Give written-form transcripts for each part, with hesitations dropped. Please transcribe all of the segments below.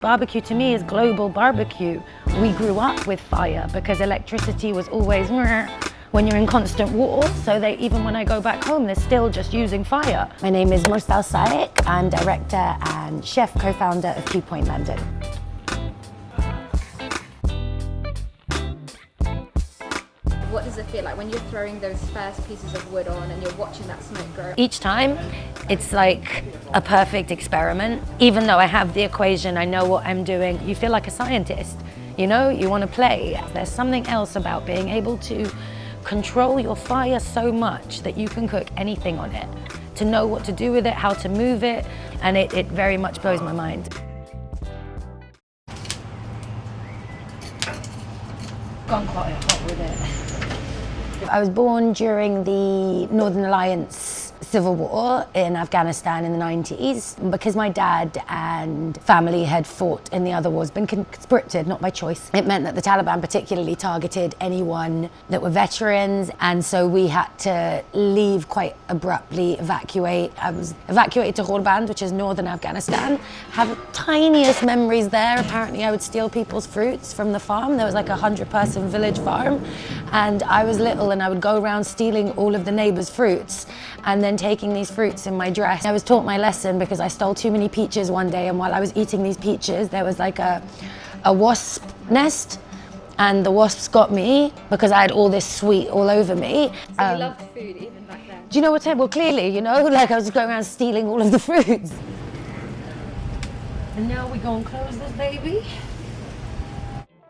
Barbecue to me is global barbecue. We grew up with fire because electricity was always when you're in constant war, so even when I go back home, they're still just using fire. My name is Mursal Saiq. I'm director and chef co-founder of Key Point London. What does it feel like when you're throwing those first pieces of wood on and you're watching that smoke grow? Each time, it's like a perfect experiment. Even though I have the equation, I know what I'm doing, you feel like a scientist. You know, you want to play. There's something else about being able to control your fire so much that you can cook anything on it. To know what to do with it, how to move it, and it very much blows my mind. Gone quite hot with it. I was born during the Northern Alliance civil war in Afghanistan in the 90s. Because my dad and family had fought in the other wars, been conscripted, not by choice. It meant that the Taliban particularly targeted anyone that were veterans, and so we had to leave quite abruptly, evacuate. I was evacuated to Ghorban, which is northern Afghanistan. Have the tiniest memories there. Apparently I would steal people's fruits from the farm. There was like a 100-person village farm, and I was little and I would go around stealing all of the neighbors' fruits and then taking these fruits in my dress. I was taught my lesson because I stole too many peaches one day, and while I was eating these peaches, there was like a wasp nest, and the wasps got me because I had all this sweet all over me. So you loved food even back then? Do you know what I'm saying? Well, clearly, you know, like I was going around stealing all of the fruits. And now we're gonna close this baby.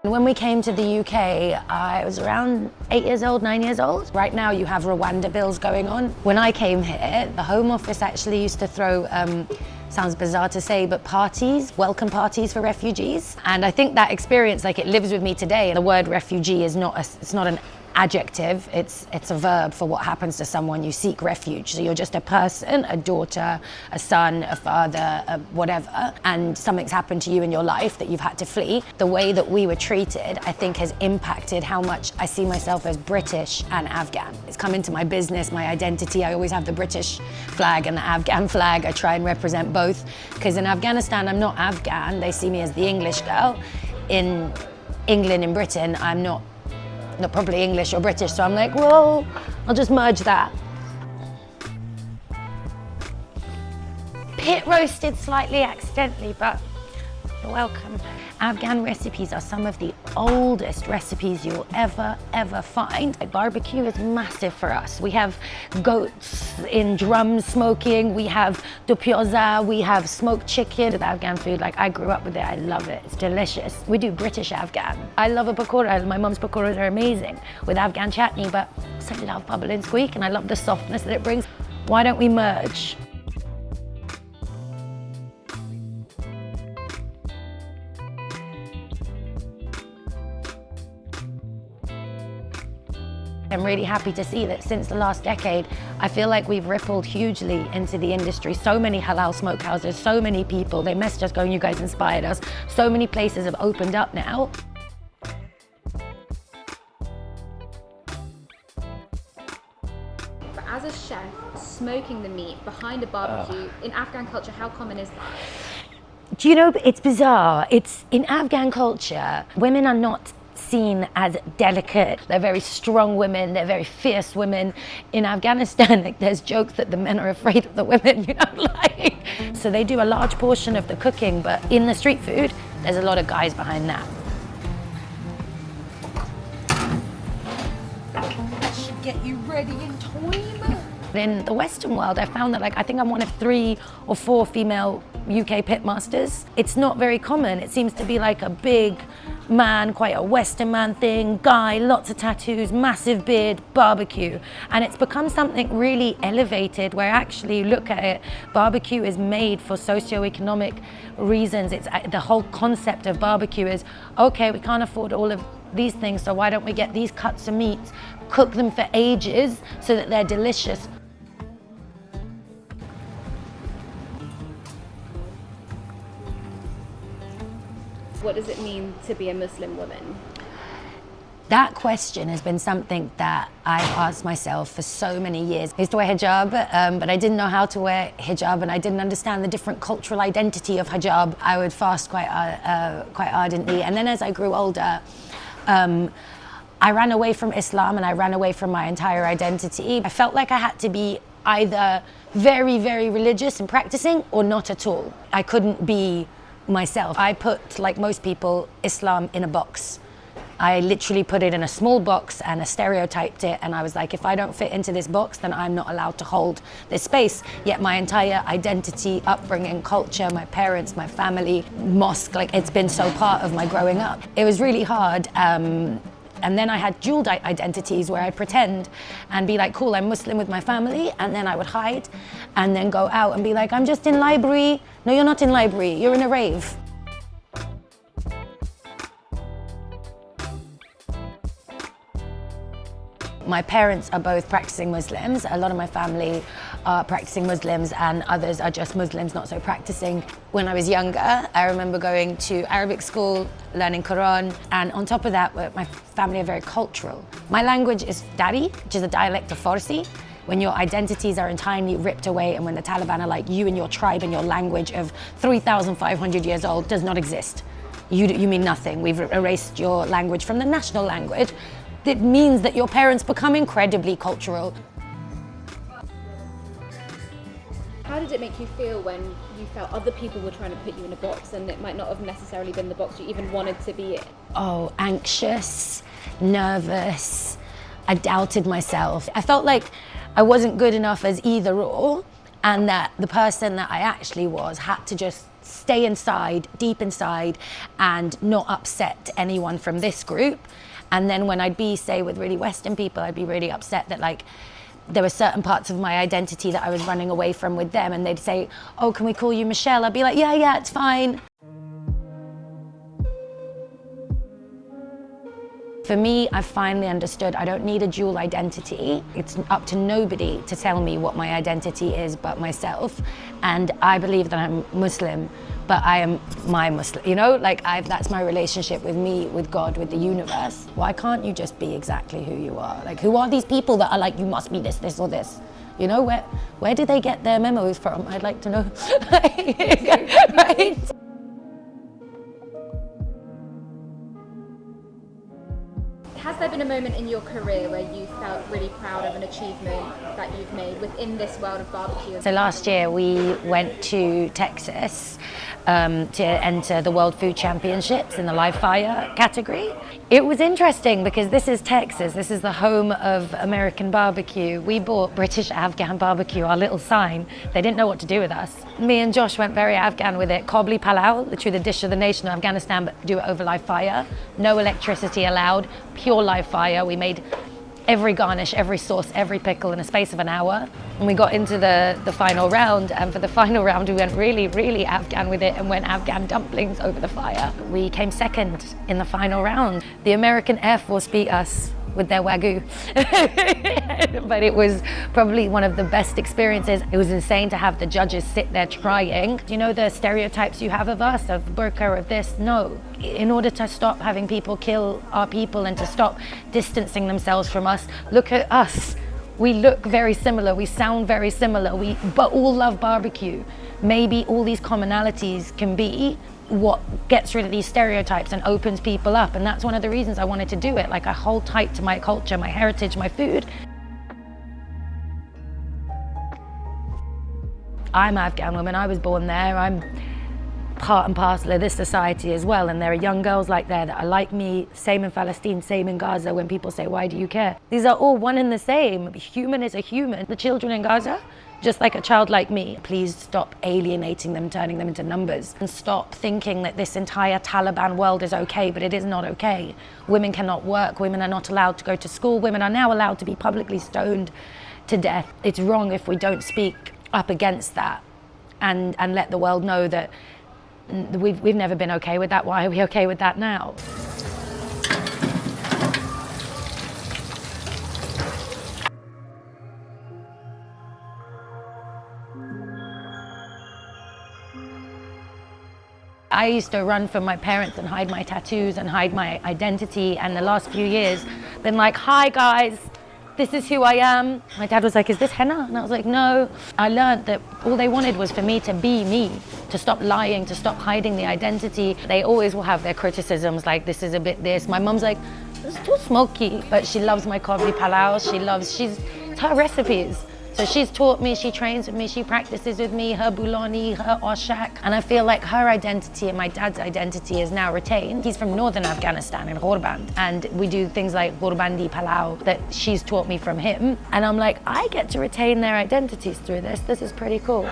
When we came to the UK, I was around 8 years old, 9 years old. Right now you have Rwanda bills going on. When I came here, the Home Office actually used to throw, sounds bizarre to say, but parties, welcome parties for refugees. And I think that experience, like, it lives with me today. The word refugee is it's not an adjective, it's a verb for what happens to someone. You seek refuge, so you're just a person, a daughter, a son, a father, whatever, and something's happened to you in your life that you've had to flee. The way that we were treated, I think, has impacted how much I see myself as British and Afghan. It's come into my business, my identity. I always have the British flag and the Afghan flag. I try and represent both, because in Afghanistan I'm not Afghan, they see me as the English girl. In England, in Britain, I'm not probably English or British, so I'm like, well, I'll just merge that. Pit roasted slightly accidentally, but you're welcome. Afghan recipes are some of the oldest recipes you'll ever find. Barbecue is massive for us. We have goats in drums smoking, we have dupyoza, we have smoked chicken. The Afghan food, like, I grew up with it, I love it, it's delicious. We do British Afghan. I love a pakora, my mum's pakoras are amazing with Afghan chutney, but I love bubble and squeak, and I love the softness that it brings. Why don't we merge? I'm really happy to see that since the last decade, I feel like we've rippled hugely into the industry. So many halal smokehouses, so many people, they messaged us going, you guys inspired us. So many places have opened up now. But as a chef, smoking the meat behind a barbecue, in Afghan culture, how common is that? Do you know, it's bizarre. It's in Afghan culture, women are not seen as delicate. They're very strong women, they're very fierce women. In Afghanistan, like, there's jokes that the men are afraid of the women, you know, like. So they do a large portion of the cooking, but in the street food, there's a lot of guys behind that. That should get you ready in time. In the Western world, I found that, like, I think I'm one of 3 or 4 female UK pitmasters. It's not very common. It seems to be like a big man, quite a Western man thing, guy, lots of tattoos, massive beard, barbecue. And it's become something really elevated where actually you look at it, barbecue is made for socioeconomic reasons. It's the whole concept of barbecue is, okay, we can't afford all of these things, so why don't we get these cuts of meat, cook them for ages so that they're delicious. What does it mean to be a Muslim woman? That question has been something that I've asked myself for so many years. I used to wear hijab, but I didn't know how to wear hijab, and I didn't understand the different cultural identity of hijab. I would fast quite ardently, and then as I grew older, I ran away from Islam and I ran away from my entire identity. I felt like I had to be either very, very religious and practicing or not at all. I couldn't be myself. I put, like most people, Islam in a box. I literally put it in a small box and I stereotyped it, and I was like, if I don't fit into this box, then I'm not allowed to hold this space. Yet my entire identity, upbringing, culture, my parents, my family, mosque, like it's been so part of my growing up. It was really hard. And then I had dual identities where I'd pretend and be like, cool, I'm Muslim with my family, and then I would hide and then go out and be like, I'm just in library. No, you're not in library, you're in a rave. My parents are both practicing Muslims. A lot of my family are practicing Muslims and others are just Muslims, not so practicing. When I was younger, I remember going to Arabic school, learning Quran, and on top of that, my family are very cultural. My language is Dari, which is a dialect of Farsi. When your identities are entirely ripped away and when the Taliban are like, you and your tribe and your language of 3,500 years old does not exist. You mean nothing. We've erased your language from the national language. It means that your parents become incredibly cultural. How did it make you feel when you felt other people were trying to put you in a box and it might not have necessarily been the box you even wanted to be in? Oh, anxious, nervous. I doubted myself. I felt like I wasn't good enough as either or, and that the person that I actually was had to just stay inside, deep inside, and not upset anyone from this group. And then when I'd be, say, with really Western people, I'd be really upset that like there were certain parts of my identity that I was running away from with them, and they'd say, oh, can we call you Michelle? I'd be like, yeah, it's fine. For me, I finally understood I don't need a dual identity. It's up to nobody to tell me what my identity is but myself. And I believe that I'm Muslim, but I am my Muslim, you know? Like, that's my relationship with me, with God, with the universe. Why can't you just be exactly who you are? Like, who are these people that are like, you must be this, this, or this? You know, where do they get their memos from? I'd like to know. Right? Has there been a moment in your career where you felt really proud of an achievement that you've made within this world of barbecue? So last year we went to Texas to enter the World Food Championships in the live fire category. It was interesting because this is Texas, this is the home of American barbecue. We bought British Afghan barbecue, our little sign. They didn't know what to do with us. Me and Josh went very Afghan with it. Kobli palau, literally the dish of the nation of Afghanistan, but do it over live fire. No electricity allowed, pure live fire. We made every garnish, every sauce, every pickle in a space of an hour. And we got into the final round, and for the final round we went really, really Afghan with it and went Afghan dumplings over the fire. We came second in the final round. The American Air Force beat us with their Wagyu. But it was probably one of the best experiences. It was insane to have the judges sit there trying. You know the stereotypes you have of us, of burqa, of this? No. In order to stop having people kill our people and to stop distancing themselves from us, look at us. We look very similar, we sound very similar, but all love barbecue. Maybe all these commonalities can be what gets rid of these stereotypes and opens people up, and that's one of the reasons I wanted to do it. Like, I hold tight to my culture, my heritage, my food. I'm Afghan woman, I was born there, I'm part and parcel of this society as well, and there are young girls like there that are like me, same in Palestine, same in Gaza. When people say, why do you care? These are all one and the same. Human is a human. The children in Gaza, just like a child like me. Please stop alienating them, turning them into numbers, and stop thinking that this entire Taliban world is okay, but it is not okay. Women cannot work, women are not allowed to go to school, women are now allowed to be publicly stoned to death. It's wrong if we don't speak up against that and let the world know that we've never been okay with that. Why are we okay with that now? I used to run from my parents and hide my tattoos and hide my identity, and the last few years been like, hi guys, this is who I am. My dad was like, is this henna? And I was like, no. I learned that all they wanted was for me to be me, to stop lying, to stop hiding the identity. They always will have their criticisms, like this is a bit this. My mum's like, it's too smoky, but she loves my kovri palau. It's her recipes. So she's taught me, she trains with me, she practices with me, her bulani, her oshak. And I feel like her identity and my dad's identity is now retained. He's from northern Afghanistan in Ghorband. And we do things like Ghorbandi palau that she's taught me from him. And I'm like, I get to retain their identities through this. This is pretty cool.